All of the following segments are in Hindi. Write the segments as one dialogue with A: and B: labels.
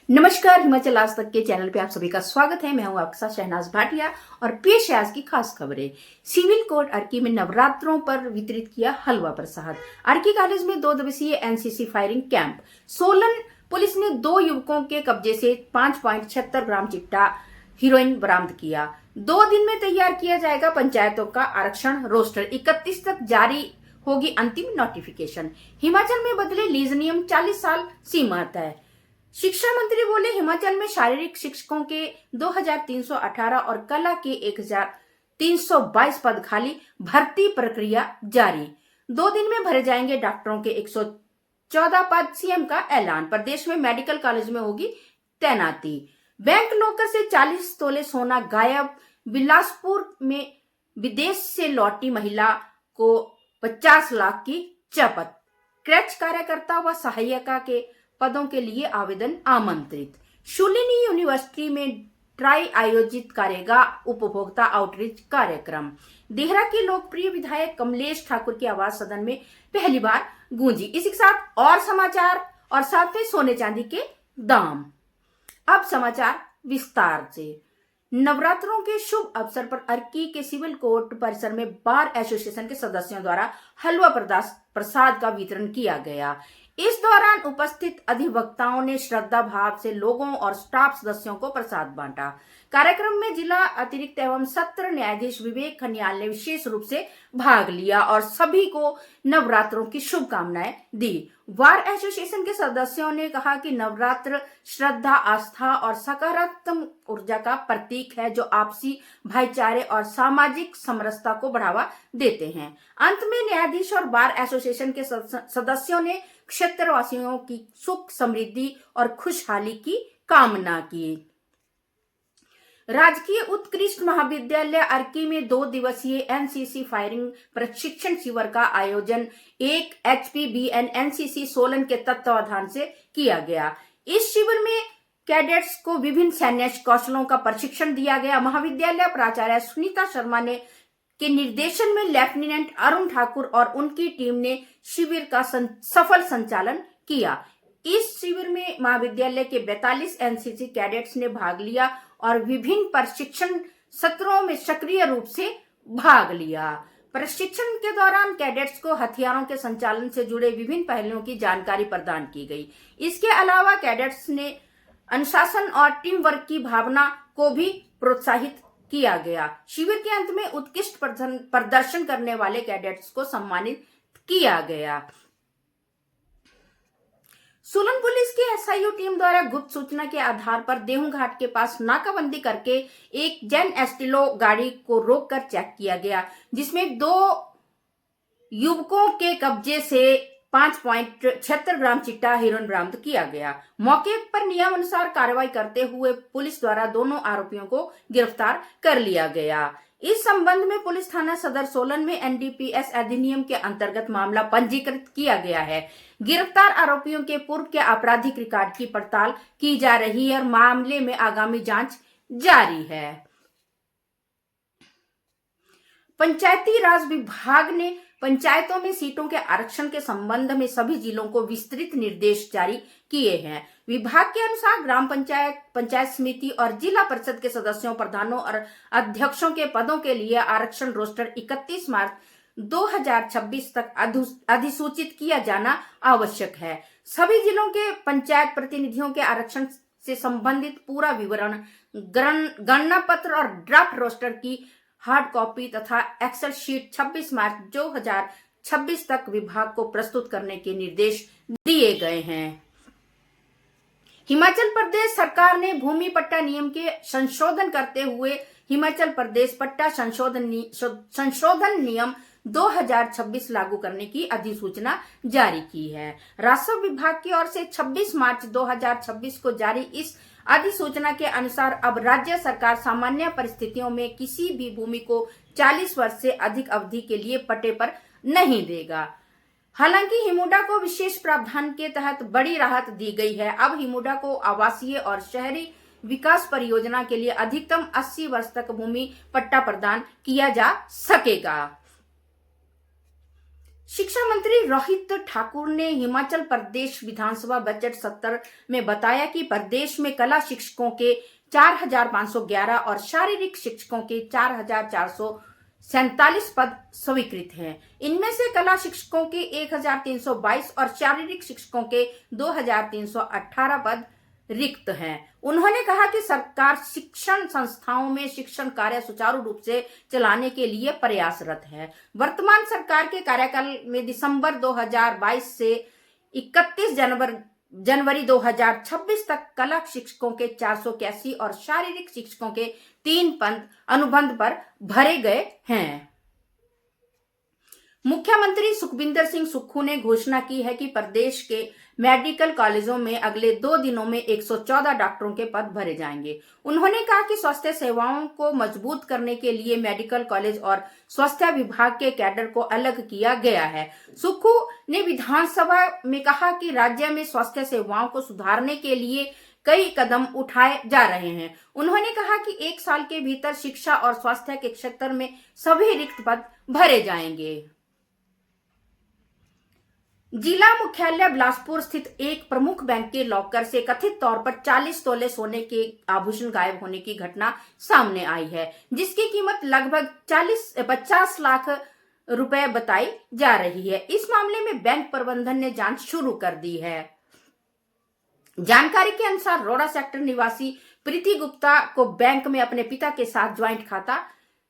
A: नमस्कार, हिमाचल आज तक के चैनल पे आप सभी का स्वागत है। मैं हूं आपके साथ शहनाज भाटिया और पेश है आज की खास खबरें। सिविल कोर्ट अर्की में नवरात्रों पर वितरित किया हलवा प्रसाद। अर्की कॉलेज में 2 दिवसीय NCC firing camp. Solan police ने 2 युवकों के कब्जे से 5.76 ग्राम चिट्टा हीरोइन बरामद किया। 2 दिन में तैयार किया जाएगा पंचायतों का आरक्षण रोस्टर। 31 तक जारी होगी अंतिम नोटिफिकेशन। हिमाचल में बदले लीज नियम, 40 साल सीमा तय। शिक्षा मंत्री बोले, हिमाचल में शारीरिक शिक्षकों के 2318 और कला के 1322 पद खाली, भर्ती प्रक्रिया जारी। 2 दिन में भरे जाएंगे डॉक्टरों के 114 पद, सीएम का ऐलान। प्रदेश में मेडिकल कॉलेज में होगी तैनाती। बैंक लॉकर से 40 तोले सोना गायब। बिलासपुर में विदेश से लौटी महिला को 50 लाख की जब्त। क्रैच कार्यकर्ता व सहायिका के पदों के लिए आवेदन आमंत्रित। शूलिनी यूनिवर्सिटी में ट्राई आयोजित करेगा उपभोक्ता आउटरीच कार्यक्रम। देहरा के लोकप्रिय विधायक कमलेश ठाकुर की आवाज सदन में पहली बार गूंजी। इसी के साथ और समाचार और साथ में सोने चांदी के दाम। अब समाचार विस्तार से। नवरात्रों के शुभ अवसर पर अर्की के सिविल कोर्ट परिसर में बार एसोसिएशन के सदस्यों द्वारा हलवा प्रसाद का वितरण किया गया। इस दौरान उपस्थित अधिवक्ताओं ने श्रद्धा भाव से लोगों और स्टाफ सदस्यों को प्रसाद बांटा। कार्यक्रम में जिला अतिरिक्त एवं सत्र न्यायाधीश विवेक खनियाल ने विशेष रूप से भाग लिया और सभी को नवरात्रों की शुभकामनाएं दी। वार एसोसिएशन के सदस्यों ने कहा कि नवरात्र श्रद्धा, आस्था और सकारात्मक ऊर्जा का प्रतीक है जो आपसी भाईचारे और सामाजिक समरसता को बढ़ावा देते हैं। अंत में न्यायाधीश और बार एसोसिएशन के सदस्यों ने क्षेत्रवासियों की सुख, समृद्धि और खुशहाली की कामना की। राजकीय उत्कृष्ट महाविद्यालय अर्की में 2 दिवसीय एनसीसी फायरिंग प्रशिक्षण शिविर का आयोजन 1 HPBN एनसीसी सोलन के तत्वावधान से किया गया। इस शिविर में कैडेट्स को विभिन्न सैन्य कौशलों का प्रशिक्षण दिया गया। महाविद्यालय प्राचार्य सुनीता शर्मा ने के निर्देशन में लेफ्टिनेंट अरुण ठाकुर और उनकी टीम ने शिविर का सफल संचालन किया। इस शिविर में महाविद्यालय के 42 एनसीसी कैडेट्स ने भाग लिया और विभिन्न प्रशिक्षण सत्रों में सक्रिय रूप से भाग लिया। प्रशिक्षण के दौरान कैडेट्स को हथियारों के संचालन से जुड़े विभिन्न पहलुओं की जानकारी प्रदान की गई। इसके अलावा कैडेट्स ने अनुशासन और टीम वर्क की भावना को भी प्रोत्साहित किया गया। शिविर के अंत में उत्कृष्ट प्रदर्शन करने वाले कैडेट्स को सम्मानित किया गया। सोलन पुलिस की एसआईओ टीम द्वारा गुप्त सूचना के आधार पर देहू घाट के पास नाकाबंदी करके एक जेन एस्टिलो गाड़ी को रोककर चेक किया गया, जिसमें 2 युवकों के कब्जे से 5.76 ग्राम चिट्टा हीरोइन बरामद किया गया। मौके पर नियम अनुसार कार्रवाई करते हुए पुलिस द्वारा दोनों आरोपियों को गिरफ्तार कर लिया गया। इस संबंध में पुलिस थाना सदर सोलन में एनडीपीएस अधिनियम के अंतर्गत मामला पंजीकृत किया गया है। गिरफ्तार आरोपियों के पूर्व के आपराधिक रिकॉर्ड की पड़ताल की जा रही है और मामले में आगामी जांच जारी है। पंचायती राज विभाग ने पंचायतों में सीटों के आरक्षण के संबंध में सभी जिलों को विस्तृत निर्देश जारी किए हैं। विभाग के अनुसार ग्राम पंचायत, पंचायत समिति और जिला परिषद के सदस्यों, प्रधानों और अध्यक्षों के पदों के लिए आरक्षण रोस्टर 31 मार्च 2026 तक अधिसूचित किया जाना आवश्यक है। सभी जिलों के पंचायत प्रतिनिधियों के आरक्षण से संबंधित पूरा विवरण, गणना पत्र और ड्राफ्ट रोस्टर की हार्ड कॉपी तथा एक्सेल शीट 26 मार्च 2026 तक विभाग को प्रस्तुत करने के निर्देश दिए गए हैं। हिमाचल प्रदेश सरकार ने भूमि पट्टा नियम के संशोधन करते हुए हिमाचल प्रदेश पट्टा संशोधन नियम 2026 लागू करने की अधिसूचना जारी की है। राजस्व विभाग की ओर से 26 मार्च 2026 को जारी इस अधिसूचना के अनुसार अब राज्य सरकार सामान्य परिस्थितियों में किसी भी भूमि को 40 वर्ष से अधिक अवधि के लिए पट्टे पर नहीं देगा। हालांकि हिमुडा को विशेष प्रावधान के तहत बड़ी राहत दी गई है। अब हिमुडा को आवासीय और शहरी विकास परियोजना के लिए अधिकतम 80 वर्ष तक भूमि पट्टा प्रदान किया जा सकेगा। शिक्षा मंत्री रोहित ठाकुर ने हिमाचल प्रदेश विधानसभा बजट सत्र में बताया कि प्रदेश में कला शिक्षकों के 4,511 और शारीरिक शिक्षकों के 4,447 पद स्वीकृत हैं। इनमें से कला शिक्षकों के 1,322 और शारीरिक शिक्षकों के 2,318 पद रिक्त हैं। उन्होंने कहा कि सरकार शिक्षण संस्थाओं में शिक्षण कार्य सुचारू रूप से चलाने के लिए प्रयासरत है। वर्तमान सरकार के कार्यकाल में दिसंबर 2022 से 31 जनवरी 2026 तक कला शिक्षकों के 481 और शारीरिक शिक्षकों के 3 पद अनुबंध पर भरे गए हैं। मुख्यमंत्री सुखविंदर सिंह सुक्खू ने घोषणा की है कि प्रदेश के मेडिकल कॉलेजों में अगले 2 दिनों में 114 डॉक्टरों के पद भरे जाएंगे। उन्होंने कहा कि स्वास्थ्य सेवाओं को मजबूत करने के लिए मेडिकल कॉलेज और स्वास्थ्य विभाग के कैडर को अलग किया गया है। सुक्खू ने विधानसभा में कहा कि राज्य में स्वास्थ्य सेवाओं को सुधारने के लिए कई कदम उठाए जा रहे हैं। उन्होंने कहा कि 1 साल के भीतर शिक्षा और स्वास्थ्य के क्षेत्र में सभी रिक्त पद भरे जाएंगे। जिला मुख्यालय बिलासपुर स्थित एक प्रमुख बैंक के लॉकर से कथित तौर पर 40 तोले सोने के आभूषण गायब होने की घटना सामने आई है, जिसकी कीमत लगभग 50 लाख रुपए बताई जा रही है। इस मामले में बैंक प्रबंधन ने जांच शुरू कर दी है। जानकारी के अनुसार रोड़ा सेक्टर निवासी प्रीति गुप्ता को बैंक में अपने पिता के साथ ज्वाइंट खाता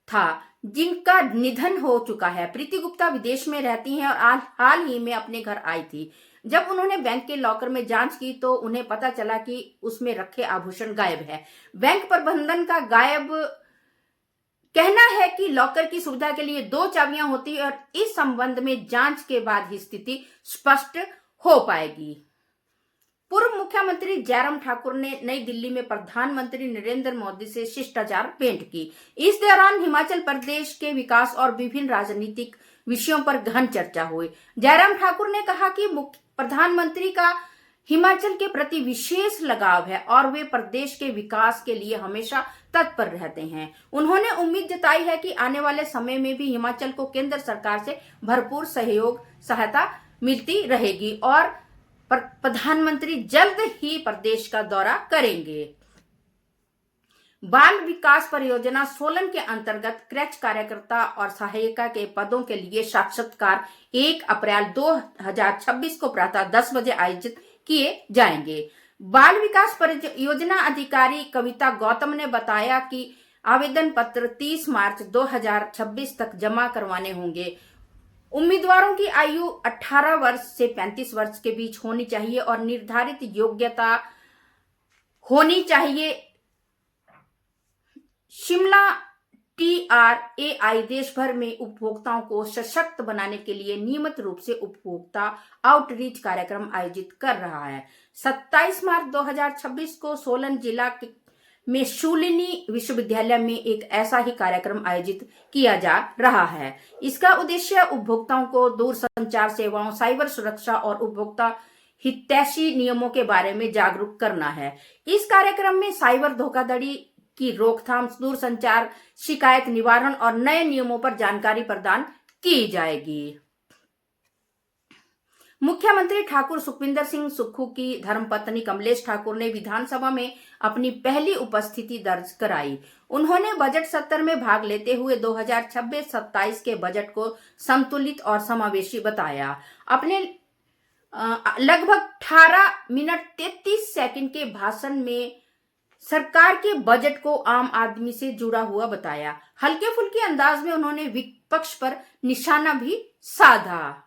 A: था, जिनका निधन हो चुका है। प्रीति गुप्ता विदेश में रहती हैं और हाल ही में अपने घर आई थी। जब उन्होंने बैंक के लॉकर में जांच की तो उन्हें पता चला कि उसमें रखे आभूषण गायब है। बैंक प्रबंधन का कहना है कि लॉकर की सुविधा के लिए 2 चाबियां होती है और इस संबंध में जांच के बाद ही स्थिति स्पष्ट हो पाएगी। पूर्व मुख्यमंत्री जयराम ठाकुर ने नई दिल्ली में प्रधानमंत्री नरेंद्र मोदी से शिष्टाचार भेंट की। इस दौरान हिमाचल प्रदेश के विकास और विभिन्न राजनीतिक विषयों पर गहन चर्चा हुई। जयराम ठाकुर ने कहा कि प्रधानमंत्री का हिमाचल के प्रति विशेष लगाव है और वे प्रदेश के विकास के लिए हमेशा तत्पर रहते हैं। उन्होंने उम्मीद जताई है कि आने वाले समय में भी हिमाचल को केंद्र सरकार से भरपूर सहायता मिलती रहेगी और प्रधानमंत्री जल्द ही प्रदेश का दौरा करेंगे। बाल विकास परियोजना सोलन के अंतर्गत क्रैच कार्यकर्ता और सहायिका के पदों के लिए साक्षात्कार 1 अप्रैल 2026 को प्रातः 10 बजे आयोजित किए जाएंगे। बाल विकास परियोजना अधिकारी कविता गौतम ने बताया कि आवेदन पत्र 30 मार्च 2026 तक जमा करवाने होंगे। उम्मीदवारों की आयु 18 वर्ष से 35 वर्ष के बीच होनी चाहिए और निर्धारित योग्यता होनी चाहिए। शिमला TRAI देश भर में उपभोक्ताओं को सशक्त बनाने के लिए नियमित रूप से उपभोक्ता आउटरीच कार्यक्रम आयोजित कर रहा है। 27 मार्च 2026 को सोलन जिला में शूलिनी विश्वविद्यालय में एक ऐसा ही कार्यक्रम आयोजित किया जा रहा है। इसका उद्देश्य उपभोक्ताओं को दूरसंचार सेवाओं, साइबर सुरक्षा और उपभोक्ता हितैषी नियमों के बारे में जागरूक करना है। इस कार्यक्रम में साइबर धोखाधड़ी की रोकथाम, दूरसंचार शिकायत निवारण और नए नियमों पर जानकारी प्रदान की जाएगी। मुख्यमंत्री ठाकुर सुखविंदर सिंह सुक्खू की धर्मपत्नी कमलेश ठाकुर ने विधानसभा में अपनी पहली उपस्थिति दर्ज कराई। उन्होंने बजट सत्र में भाग लेते हुए 2026-27 के बजट को संतुलित और समावेशी बताया। अपने लगभग 18 मिनट 33 सेकंड के भाषण में सरकार के बजट को आम आदमी से जुड़ा हुआ बताया। हल्के फुल्के अंदाज में उन्होंने विपक्ष पर निशाना भी साधा।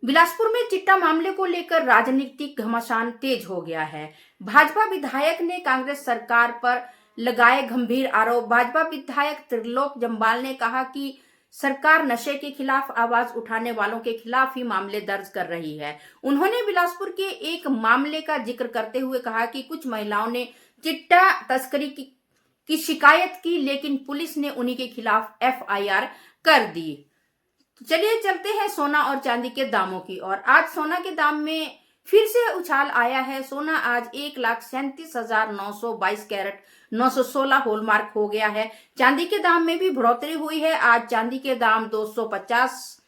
A: बिलासपुर में चिट्टा मामले को लेकर राजनीतिक घमासान तेज हो गया है। भाजपा विधायक ने कांग्रेस सरकार पर लगाए गंभीर आरोप। भाजपा विधायक त्रिलोक जम्वाल ने कहा कि सरकार नशे के खिलाफ आवाज उठाने वालों के खिलाफ ही मामले दर्ज कर रही है। उन्होंने बिलासपुर के एक मामले का जिक्र करते हुए कहा कि कुछ महिलाओं ने चिट्टा तस्करी की शिकायत की, लेकिन पुलिस ने उन्हीं के खिलाफ FIR कर दी। तो चलिए चलते हैं सोना और चांदी के दामों की ओर। आज सोना के दाम में फिर से उछाल आया है। सोना आज 1,37,922 कैरेट 916 हॉलमार्क हो गया है। चांदी के दाम में भी बढ़ोतरी हुई है। आज चांदी के दाम 250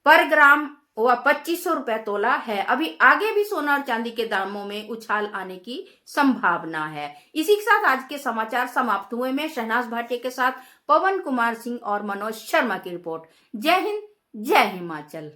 A: पर ग्राम व 2500 रुपए तोला है। अभी आगे भी सोना और चांदी के दामों में उछाल आने की संभावना है। इसी के साथ आज के समाचार समाप्त हुए। मैं शहनाज भाटिया के साथ पवन कुमार सिंह और मनोज शर्मा की रिपोर्ट। जय हिंद, जय हिमाचल।